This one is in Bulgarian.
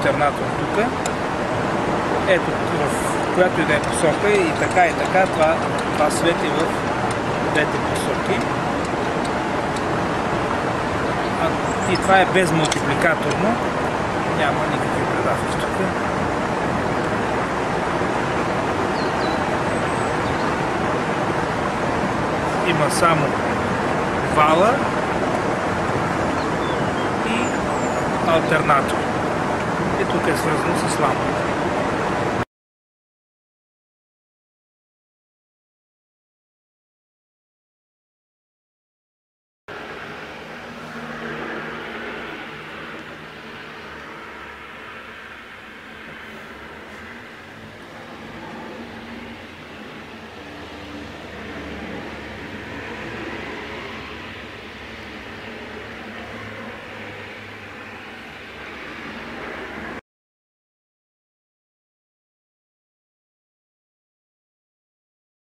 алтернатор тук. Ето, в която и да е посока и така, това свети в двете посоки. И това е без мултипликаторно. Няма никакви предавки тук. Има само вала и алтернатор. И тук е свързано с лампата.